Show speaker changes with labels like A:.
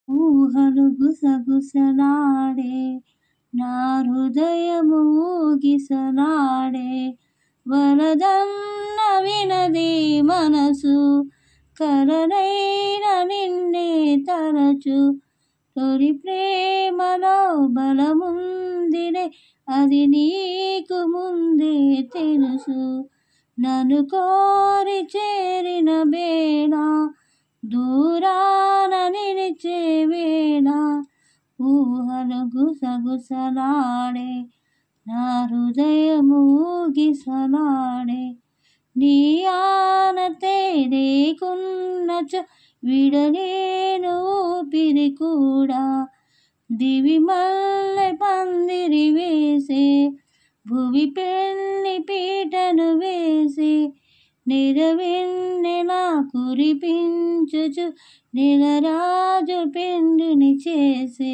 A: ఊహలు గుసగుసలాడే నా హృదయము ఊగిసలాడే వరదన్న వినది మనసు కలనైన నిన్నే తరచు తొలి ప్రేమలో బలముందినే అది నీకు ముందే తెలుసు నన్ను కోరి చేరిన వేళ దూరాన నిలిచే వేళ ఊహలు గుసగుసలాడే నా హృదయము ఊగిసలాడే నీ ఆనతే లేకున్నచో విడలేను ఊపిరి కూడా దివి మల్లె పందిరి వేసే భువి పెళ్లి పీటను వేసే నెరవెన్నెలా కురిపించుచు నెలరాజు పెండిని చేసే